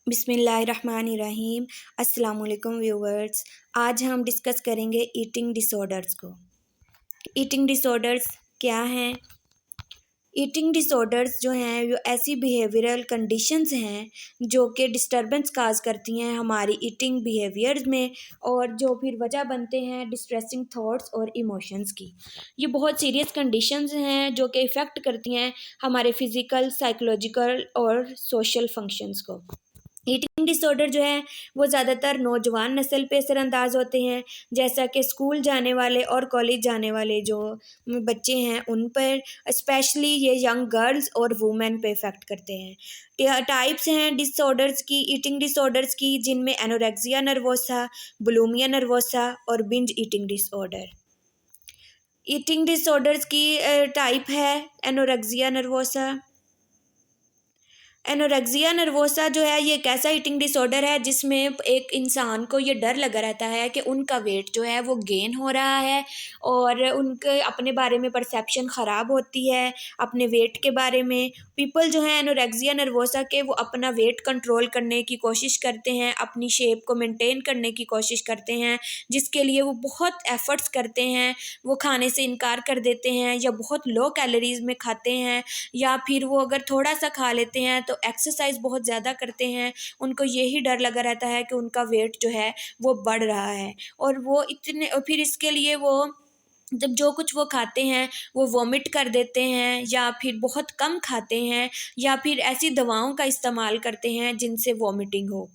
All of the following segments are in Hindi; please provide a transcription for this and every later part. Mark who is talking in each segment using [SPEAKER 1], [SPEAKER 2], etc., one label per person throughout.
[SPEAKER 1] बिस्मिल्लाहिर्रहमानिर्रहीम। अस्सलाम वालेकुम व्यूवर्स। आज हम डिस्कस करेंगे ईटिंग डिसऑर्डर्स को। ईटिंग डिसऑर्डर्स क्या हैं? ईटिंग डिसऑर्डर्स जो हैं वो ऐसी बिहेवियरल कंडीशंस हैं जो कि डिस्टर्बेंस काज करती हैं हमारी ईटिंग बिहेवियर्स में, और जो फिर वजह बनते हैं डिस्ट्रेसिंग थॉट्स और इमोशंस की। ये बहुत सीरियस कंडीशंस हैं जो कि इफ़ेक्ट करती हैं हमारे फिज़िकल, साइकोलॉजिकल और सोशल फंक्शंस को। ईटिंग डिसऑर्डर जो है वो ज़्यादातर नौजवान नस्ल पे असरअंदाज होते हैं, जैसा कि स्कूल जाने वाले और कॉलेज जाने वाले जो बच्चे हैं उन पर, स्पेशली ये यंग गर्ल्स और वुमेन पे इफ़ेक्ट करते हैं। टाइप्स हैं डिसऑर्डर्स की, ईटिंग डिसऑर्डर्स की, जिनमें एनोरेक्सिया नर्वोसा, बुलिमिया नर्वोसा और binge eating disorder. Eating disorders की टाइप है एनोरेक्सिया नर्वोसा। एनोरेक्सिया नर्वोसा जो है ये एक ऐसा ईटिंग डिसऑर्डर है जिसमें एक इंसान को ये डर लगा रहता है कि उनका वेट जो है वो गेन हो रहा है, और उनके अपने बारे में परसेप्शन ख़राब होती है अपने वेट के बारे में। पीपल जो है एनोरेक्सिया नर्वोसा के वो अपना वेट कंट्रोल करने की कोशिश करते हैं, अपनी शेप को मेंटेन करने की कोशिश करते हैं, जिसके लिए वो बहुत एफ़र्ट्स करते हैं। वो खाने से इनकार कर देते हैं या बहुत लो कैलोरीज़ में खाते हैं, या फिर वो अगर थोड़ा सा खा लेते हैं तो एक्सरसाइज बहुत ज़्यादा करते हैं। उनको यही डर लगा रहता है कि उनका वेट जो है वो बढ़ रहा है, और वो इतने फिर इसके लिए वो जब जो कुछ वो खाते हैं वो वॉमिट कर देते हैं, या फिर बहुत कम खाते हैं, या फिर ऐसी दवाओं का इस्तेमाल करते हैं जिनसे वॉमिटिंग हो।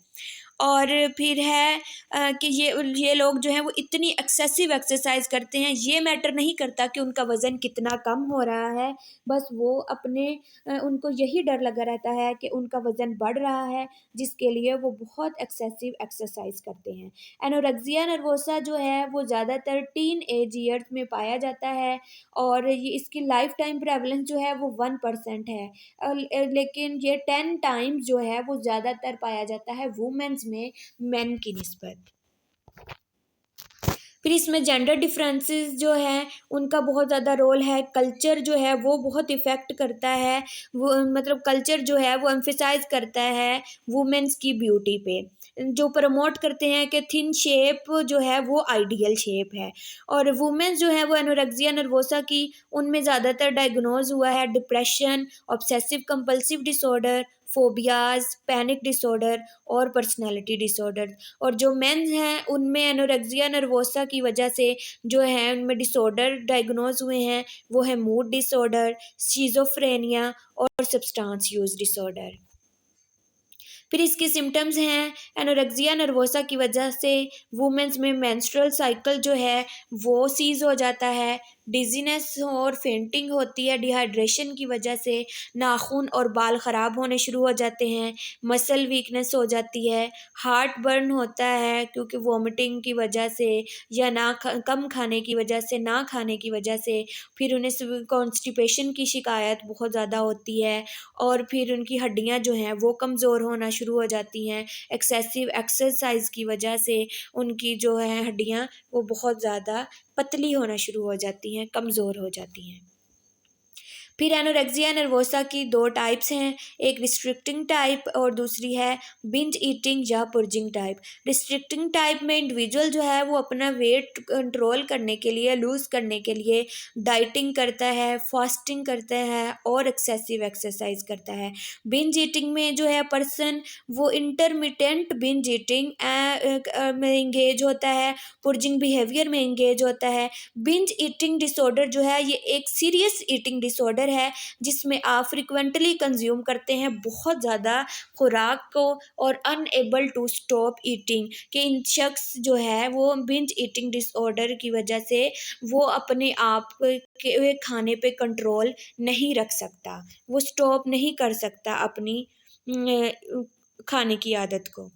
[SPEAKER 1] और फिर है कि ये लोग जो हैं वो इतनी एक्सेसिव एक्सरसाइज करते हैं, ये मैटर नहीं करता कि उनका वज़न कितना कम हो रहा है, बस वो अपने उनको यही डर लगा रहता है कि उनका वज़न बढ़ रहा है, जिसके लिए वो बहुत एक्सेसिव एक्सरसाइज करते हैं। एनोरेक्सिया नर्वोसा जो है वो ज़्यादातर टीन एज ईयर्स में पाया जाता है, और ये इसकी लाइफ टाइम प्रेवलेंस जो है वो 1% है। लेकिन ये 10 टाइम्स जो है वो ज़्यादातर पाया जाता है वुमेन्स में मेन की निस्बत। फिर इसमें जेंडर डिफरेंसेस जो हैं उनका बहुत ज़्यादा रोल है। कल्चर जो है वो बहुत इफ़ेक्ट करता है। वो मतलब कल्चर जो है वो एम्फसाइज़ करता है वुमेन्स की ब्यूटी पे, जो प्रमोट करते हैं कि थिन शेप जो है वो आइडियल शेप है। और वुमेन्स जो है वो एनोरेक्सिया नर्वोसा की, उनमें ज़्यादातर डायग्नोज हुआ है depression, obsessive compulsive disorder, phobias, panic disorder और पर्सनैलिटी डिसऑर्डर। और जो मेंस हैं उनमें एनोरेक्सिया नर्वोसा की वजह से जो है उनमें डिसऑर्डर डायग्नोज हुए हैं, वो है मूड डिसऑर्डर, शिज़ोफ्रेनिया और सब्सटेंस यूज़ डिसऑर्डर। फिर इसके सिम्टम्स हैं एनोरेक्सिया नर्वोसा की वजह से वुमेन्स में मेंस्ट्रुअल साइकिल जो है वो सीज़ हो जाता है, डिजीनेस और फेंटिंग होती है डिहाइड्रेशन की वजह से, नाखून और बाल ख़राब होने शुरू हो जाते हैं, मसल वीकनेस हो जाती है, हार्ट बर्न होता है क्योंकि वॉमिटिंग की वजह से, या कम खाने की वजह से, ना खाने की वजह से। फिर उन्हें कॉन्स्टिपेशन की शिकायत बहुत ज़्यादा होती है, और फिर उनकी हड्डियाँ जो हैं वो कमज़ोर होना शुरू हो जाती हैं। एक्सेसिव एक्सरसाइज की वजह से उनकी जो है हड्डियाँ वो बहुत ज़्यादा पतली होना शुरू हो जाती हैं, कमज़ोर हो जाती हैं। फिर एनोरेक्सिया नर्वोसा की 2 टाइप्स हैं, एक रिस्ट्रिक्टिंग टाइप और दूसरी है बिंज ईटिंग या पुर्जिंग टाइप। रिस्ट्रिक्टिंग टाइप में इंडिविजुअल जो है वो अपना वेट कंट्रोल करने के लिए, लूज़ करने के लिए डाइटिंग करता है, फास्टिंग करता है और एक्सेसिव एक्सरसाइज करता है। बिंज ईटिंग में जो है पर्सन वो इंटरमिटेंट बिंज ईटिंग में इंगेज होता है, पुर्जिंग बिहेवियर में इंगेज होता है। बिंज ईटिंग डिसऑर्डर जो है ये एक सीरियस ईटिंग डिसऑर्डर है, जिसमें आप फ्रिक्वेंटली कंज्यूम करते हैं बहुत ज़्यादा खुराक को और अनएबल टू स्टॉप ईटिंग, कि इन शख्स जो है वो बिंज ईटिंग डिसऑर्डर की वजह से वो अपने आप के खाने पे कंट्रोल नहीं रख सकता, वो स्टॉप नहीं कर सकता अपनी खाने की आदत को।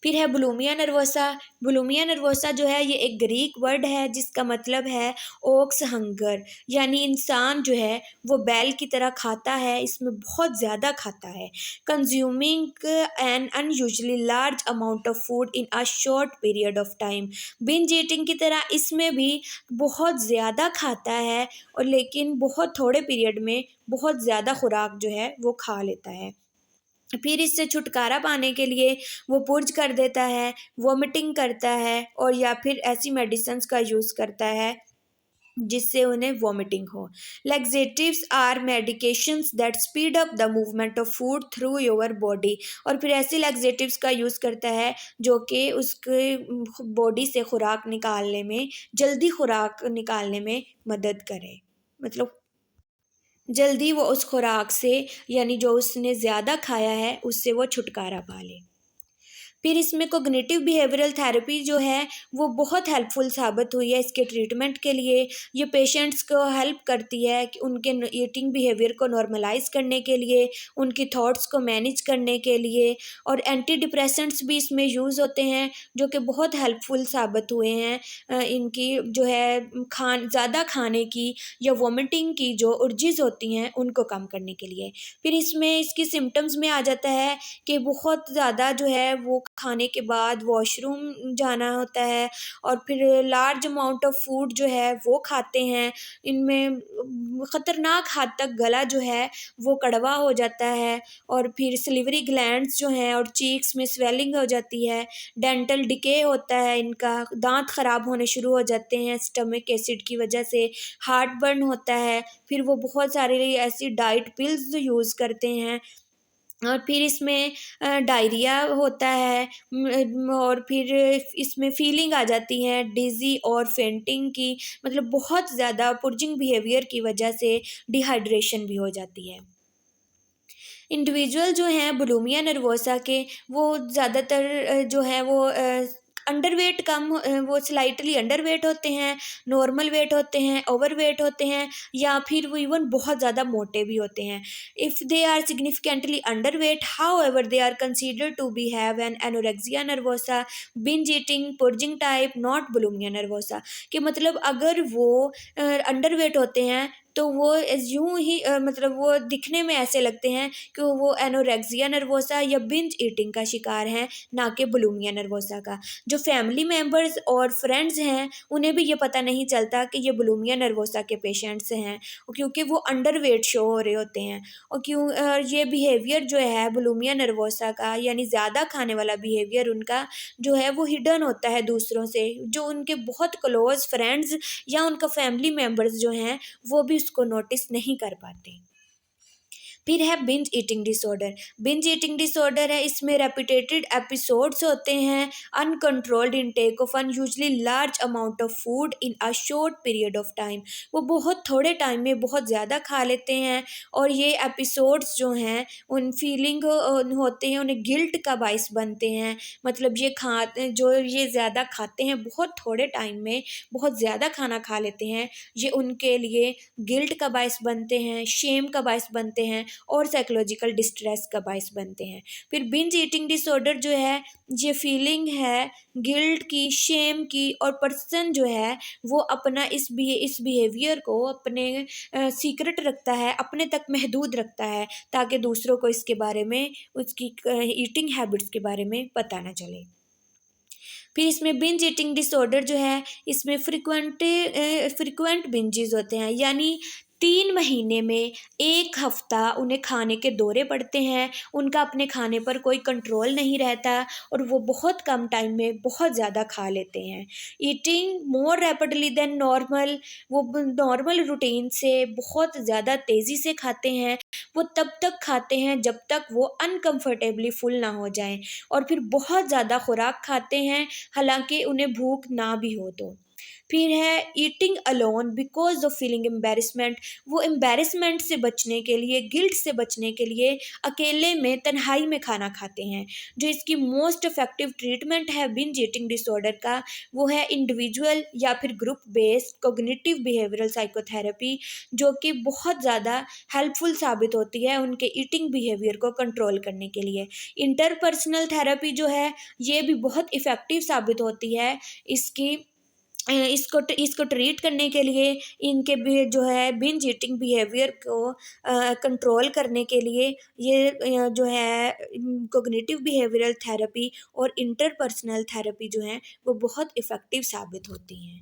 [SPEAKER 1] फिर है बुलिमिया नर्वोसा। बुलिमिया नर्वोसा जो है ये एक ग्रीक वर्ड है जिसका मतलब है ओक्स हंगर, यानी इंसान जो है वो बैल की तरह खाता है, इसमें बहुत ज़्यादा खाता है। Consuming an unusually large amount of food in a short period of time. Binge eating की तरह इसमें भी बहुत ज़्यादा खाता है, और लेकिन बहुत थोड़े पीरियड में बहुत ज़्यादा खुराक जो है वो खा लेता है। फिर इससे छुटकारा पाने के लिए वो पुर्ज कर देता है, वॉमिटिंग करता है और या फिर ऐसी मेडिसिन्स का यूज़ करता है जिससे उन्हें वॉमिटिंग हो। Laxatives are medications that speed up the movement of food through your body. और फिर ऐसे लैक्सेटिव्स का यूज़ करता है जो कि उसके बॉडी से खुराक निकालने में, जल्दी खुराक निकालने में मदद करे, मतलब जल्दी वो उस खुराक से, यानी जो उसने ज़्यादा खाया है उससे वो छुटकारा पा ले। फिर इसमें कोग्निटिव बिहेवियरल थेरेपी जो है वो बहुत हेल्पफुल साबित हुई है इसके ट्रीटमेंट के लिए। ये पेशेंट्स को हेल्प करती है कि उनके ईटिंग बिहेवियर को नॉर्मलाइज करने के लिए, उनकी थॉट्स को मैनेज करने के लिए। और एंटी डिप्रेसेंट्स भी इसमें यूज़ होते हैं जो कि बहुत हेल्पफुल साबित हुए हैं इनकी जो है ज़्यादा खाने की या वॉमिटिंग की जो उर्जीज़ होती हैं उनको कम करने के लिए। फिर इसमें इसकी सिम्टम्स में आ जाता है कि बहुत ज़्यादा जो है वो खाने के बाद वॉशरूम जाना होता है और फिर लार्ज अमाउंट ऑफ फूड जो है वो खाते हैं। इनमें ख़तरनाक हद तक गला जो है वो कड़वा हो जाता है और फिर सलिवरी ग्लैंड्स जो हैं और चीक्स में स्वेलिंग हो जाती है। डेंटल डिके होता है, इनका दांत ख़राब होने शुरू हो जाते हैं स्टमक एसिड की वजह से। हार्ट बर्न होता है। फिर वो बहुत सारे ऐसी डाइट पिल्स यूज़ करते हैं और फिर इसमें डायरिया होता है और फिर इसमें फीलिंग आ जाती है डिज़ी और फेंटिंग की, मतलब बहुत ज़्यादा पुर्जिंग बिहेवियर की वजह से डिहाइड्रेशन भी हो जाती है। इंडिविजुअल जो हैं बुलिमिया नर्वोसा के वो ज़्यादातर जो है वो अंडरवेट वो स्लाइटली अंडरवेट होते हैं, नॉर्मल वेट होते हैं, ओवरवेट होते हैं या फिर वो इवन बहुत ज़्यादा मोटे भी होते हैं। If they are significantly underweight however they are considered to be have an anorexia nervosa, binge eating, purging type, not bulimia nervosa. कि मतलब अगर वो अंडरवेट होते हैं तो वो यूं ही मतलब वो दिखने में ऐसे लगते हैं कि वो एनोरेक्सिया नर्वोसा या बिंज ईटिंग का शिकार हैं, ना कि बुलिमिया नर्वोसा का। जो फैमिली मेम्बर्स और फ्रेंड्स हैं उन्हें भी ये पता नहीं चलता कि ये बुलिमिया नर्वोसा के पेशेंट्स हैं क्योंकि वो अंडरवेट शो हो रहे होते हैं। और ये बिहेवियर जो है बुलिमिया नर्वोसा का, यानी ज़्यादा खाने वाला बिहेवियर उनका जो है वो हिडन होता है दूसरों से, जो उनके बहुत क्लोज फ्रेंड्स या उनका फैमिली मेम्बर्स जो हैं वो भी उसको नोटिस नहीं कर पाते। फिर है binge eating disorder. Binge eating disorder है, इसमें रेपिटेटेड एपिसोड्स होते हैं, uncontrolled intake of unusually large amount of food in a short period of time. वो बहुत थोड़े टाइम में बहुत ज़्यादा खा लेते हैं और ये एपिसोड्स जो हैं उन फीलिंग होते हैं, उन्हें गिल्ट का बाइस बनते हैं। मतलब ये ज़्यादा खाते हैं बहुत थोड़े टाइम में, बहुत ज़्यादा खाना खा लेते हैं, ये उनके लिए गिल्ट का बाइस बनते हैं, शेम का बाइस बनते हैं और साइकोलॉजिकल डिस्ट्रेस का बाइस बनते हैं। फिर बिंज ईटिंग डिसऑर्डर जो है, ये फीलिंग है गिल्ट की, शेम की, और पर्सन जो है वो अपना इस बिहेवियर को अपने सीक्रेट रखता है, अपने तक महदूद रखता है ताकि दूसरों को इसके बारे में, उसकी ईटिंग हैबिट्स के बारे में पता ना चले। फिर इसमें बिंज ईटिंग डिसऑर्डर जो है, इसमें फ्रिक्वेंट बिंजेस होते हैं, यानी 3 महीने में 1 हफ्ता उन्हें खाने के दौरे पड़ते हैं, उनका अपने खाने पर कोई कंट्रोल नहीं रहता और वो बहुत कम टाइम में बहुत ज़्यादा खा लेते हैं। Eating more rapidly than normal, वो नॉर्मल रूटीन से बहुत ज़्यादा तेज़ी से खाते हैं। वो तब तक खाते हैं जब तक वो अनकंफर्टेबली फुल ना हो जाएं और फिर बहुत ज़्यादा खुराक खाते हैं हालांकि उन्हें भूख ना भी हो तो। फिर है eating alone because of feeling embarrassment. वो एम्बेरसमेंट से बचने के लिए, गिल्ट से बचने के लिए अकेले में, तन्हाई में खाना खाते हैं। जो इसकी मोस्ट इफेक्टिव ट्रीटमेंट है बिंज ईटिंग डिसऑर्डर का, वो है इंडिविजुअल या फिर group based cognitive behavioural psychotherapy, जो कि बहुत ज़्यादा हेल्पफुल साबित होती है उनके ईटिंग बिहेवियर को कंट्रोल करने के लिए। इंटरपर्सनल थेरेपी जो है ये भी बहुत इफ़ेक्टिव साबित होती है इसकी इसको ट्रीट करने के लिए, इनके भी जो है बिंज ईटिंग बिहेवियर को कंट्रोल करने के लिए। ये जो है कोग्निटिव बिहेवियरल थेरेपी और इंटरपर्सनल थेरेपी जो है वो बहुत इफ़ेक्टिव साबित होती हैं।